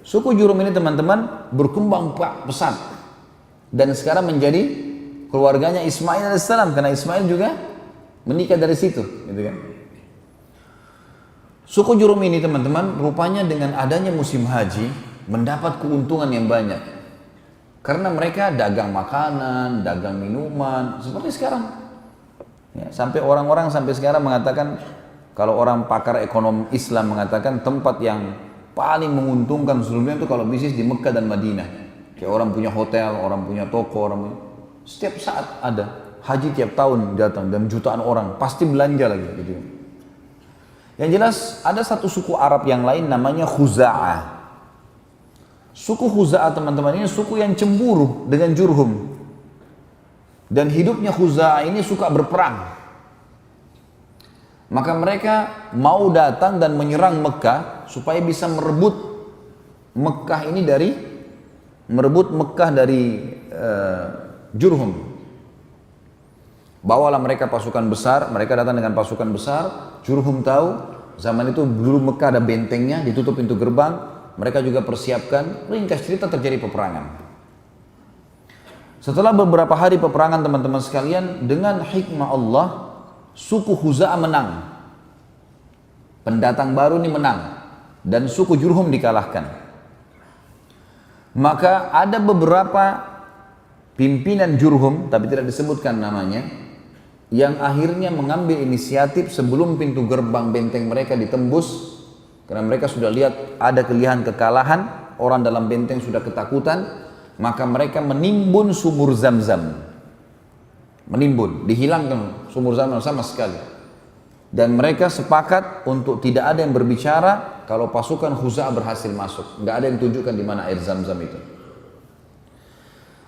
Suku Jurhum ini teman-teman berkembang pesat dan sekarang menjadi keluarganya Ismail alaihissalam, karena Ismail juga menikah dari situ, gitu kan. Suku Jurhum ini teman-teman rupanya dengan adanya musim haji mendapat keuntungan yang banyak, karena mereka dagang makanan, dagang minuman seperti sekarang ya, sampai orang-orang sampai sekarang mengatakan, kalau orang pakar ekonomi Islam mengatakan tempat yang paling menguntungkan seluruhnya itu kalau bisnis di Mekah dan Madinah. Kayak orang punya hotel, orang punya toko, setiap saat ada haji, tiap tahun datang dan jutaan orang pasti belanja lagi gitu. Yang jelas ada satu suku Arab yang lain namanya Khuza'ah. Suku Khuza'ah teman-teman ini suku yang cemburu dengan Jurhum. Dan hidupnya Khuza'ah ini suka berperang. Maka mereka mau datang dan menyerang Mekah supaya bisa merebut Mekah dari Jurhum. Bawalah mereka pasukan besar, mereka datang dengan pasukan besar. Jurhum tahu zaman itu dulu Mekah ada bentengnya, ditutup pintu gerbang, mereka juga persiapkan. Ringkas cerita terjadi peperangan. Setelah beberapa hari peperangan teman-teman sekalian, dengan hikmah Allah, suku Khuza'ah menang. Pendatang baru ini menang dan suku Jurhum dikalahkan. Maka ada beberapa pimpinan Jurhum, tapi tidak disebutkan namanya, yang akhirnya mengambil inisiatif sebelum pintu gerbang benteng mereka ditembus, karena mereka sudah lihat ada kekalahan, orang dalam benteng sudah ketakutan, maka mereka menimbun sumur Zam-Zam. Menimbun, dihilangkan sumur Zam-Zam sama sekali. Dan mereka sepakat untuk tidak ada yang berbicara kalau pasukan Khuza'ah berhasil masuk. Nggak ada yang tunjukkan di mana air Zam-Zam itu.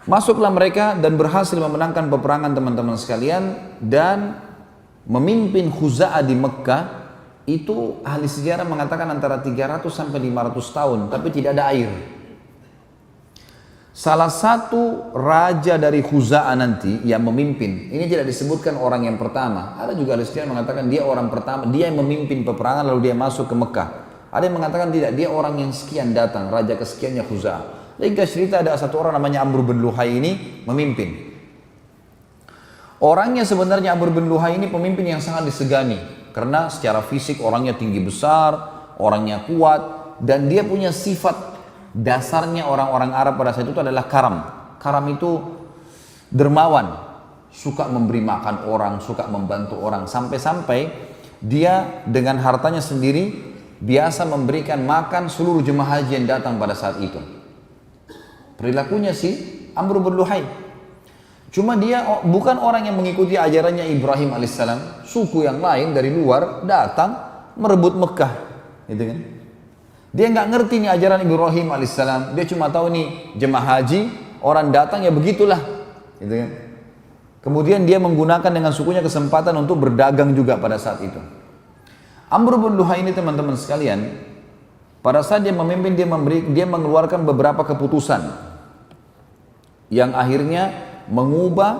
Masuklah mereka dan berhasil memenangkan peperangan teman-teman sekalian, dan memimpin Khuza'ah di Mekah itu ahli sejarah mengatakan antara 300 sampai 500 tahun, tapi tidak ada air. Salah satu raja dari Khuza'ah nanti yang memimpin, ini tidak disebutkan orang yang pertama. Ada juga ahli sejarah mengatakan dia orang pertama, dia yang memimpin peperangan lalu dia masuk ke Mekah. Ada yang mengatakan tidak, dia orang yang sekian datang, raja kesekiannya Khuza'ah. Ringkas cerita ada satu orang namanya Amr bin Luhai ini memimpin. Orangnya sebenarnya Amr bin Luhai ini pemimpin yang sangat disegani, karena secara fisik orangnya tinggi besar, orangnya kuat, dan dia punya sifat dasarnya orang-orang Arab pada saat itu adalah karam. Karam itu dermawan, suka memberi makan orang, suka membantu orang, sampai-sampai dia dengan hartanya sendiri biasa memberikan makan seluruh jemaah haji yang datang pada saat itu. Perilakunya si Amr bin Luhai. Cuma dia bukan orang yang mengikuti ajarannya Ibrahim alaihissalam. Suku yang lain dari luar datang merebut Mekah, gitu kan? Dia nggak ngerti nih ajaran Ibrahim alaihissalam. Dia cuma tahu nih jemaah haji, orang datang ya begitulah, gitu kan? Kemudian dia menggunakan dengan sukunya kesempatan untuk berdagang juga pada saat itu. Amr bin Luhai ini teman-teman sekalian, pada saat dia memimpin, dia mengeluarkan beberapa keputusan yang akhirnya mengubah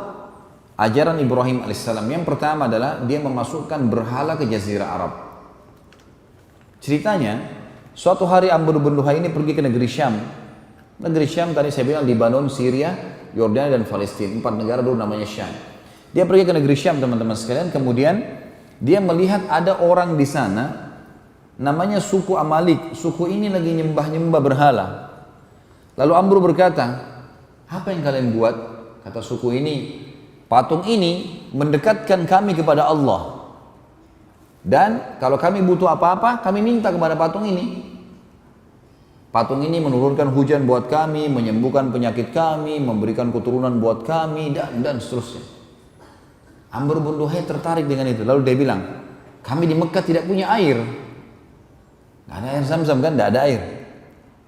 ajaran Ibrahim alaihissalam. Yang pertama adalah dia memasukkan berhala ke Jazirah Arab. Ceritanya, suatu hari Amr bin Luhai ini pergi ke negeri Syam. Negeri Syam tadi saya bilang Lebanon, Syria, Yordania dan Palestina. 4 negara dulu namanya Syam. Dia pergi ke negeri Syam teman-teman sekalian. Kemudian dia melihat ada orang di sana namanya suku Amalik. Suku ini lagi nyembah-nyembah berhala. Lalu Amr berkata, apa yang kalian buat? Kata suku ini, patung ini mendekatkan kami kepada Allah. Dan kalau kami butuh apa-apa, kami minta kepada patung ini. Patung ini menurunkan hujan buat kami, menyembuhkan penyakit kami, memberikan keturunan buat kami, dan seterusnya. Amr bin Luhai tertarik dengan itu. Lalu dia bilang, kami di Mekah tidak punya air. Nggak ada air Zam-Zam kan, tidak ada air.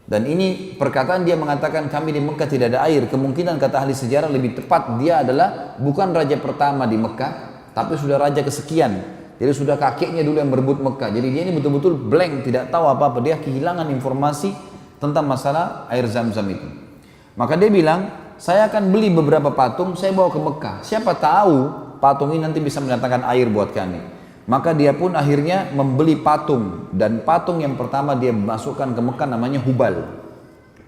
Dan ini perkataan dia mengatakan kami di Mekah tidak ada air. Kemungkinan kata ahli sejarah lebih tepat dia adalah bukan raja pertama di Mekah, tapi sudah raja kesekian. Jadi sudah kakeknya dulu yang merebut Mekah. Jadi dia ini betul-betul blank, tidak tahu apa-apa. Dia kehilangan informasi tentang masalah air Zam-Zam itu. Maka dia bilang, saya akan beli beberapa patung, saya bawa ke Mekah. Siapa tahu patung ini nanti bisa mendatangkan air buat kami. Maka dia pun akhirnya membeli patung, dan patung yang pertama dia masukkan ke Mekah namanya Hubal.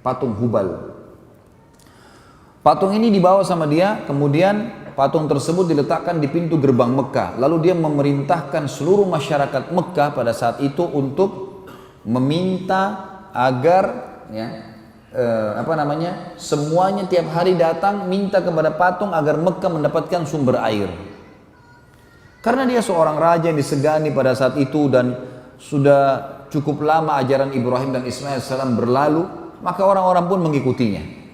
patung Hubal. Patung ini dibawa sama dia, kemudian patung tersebut diletakkan di pintu gerbang Mekah. Lalu dia memerintahkan seluruh masyarakat Mekah pada saat itu untuk meminta agar semuanya tiap hari datang minta kepada patung agar Mekah mendapatkan sumber air. Karena dia seorang raja yang disegani pada saat itu dan sudah cukup lama ajaran Ibrahim dan Ismail salam berlalu, maka orang-orang pun mengikutinya.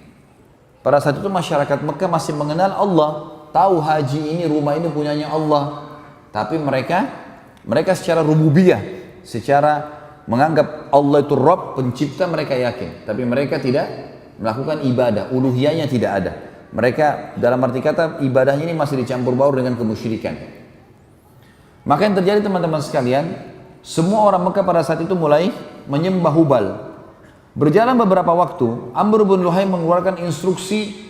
Pada saat itu masyarakat Mekah masih mengenal Allah, tahu haji ini, rumah ini punyanya Allah. Tapi mereka secara rububiyah, secara menganggap Allah itu Rabb, pencipta, mereka yakin. Tapi mereka tidak melakukan ibadah, uluhiyahnya tidak ada. Mereka dalam arti kata ibadahnya ini masih dicampur baur dengan kemusyrikan. Maka yang terjadi teman-teman sekalian, semua orang Mekah pada saat itu mulai menyembah Hubal. Berjalan beberapa waktu, Amr bin Luhai mengeluarkan instruksi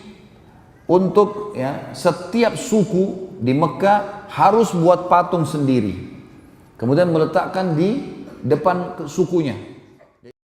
untuk setiap suku di Mekah harus buat patung sendiri. Kemudian meletakkan di depan sukunya.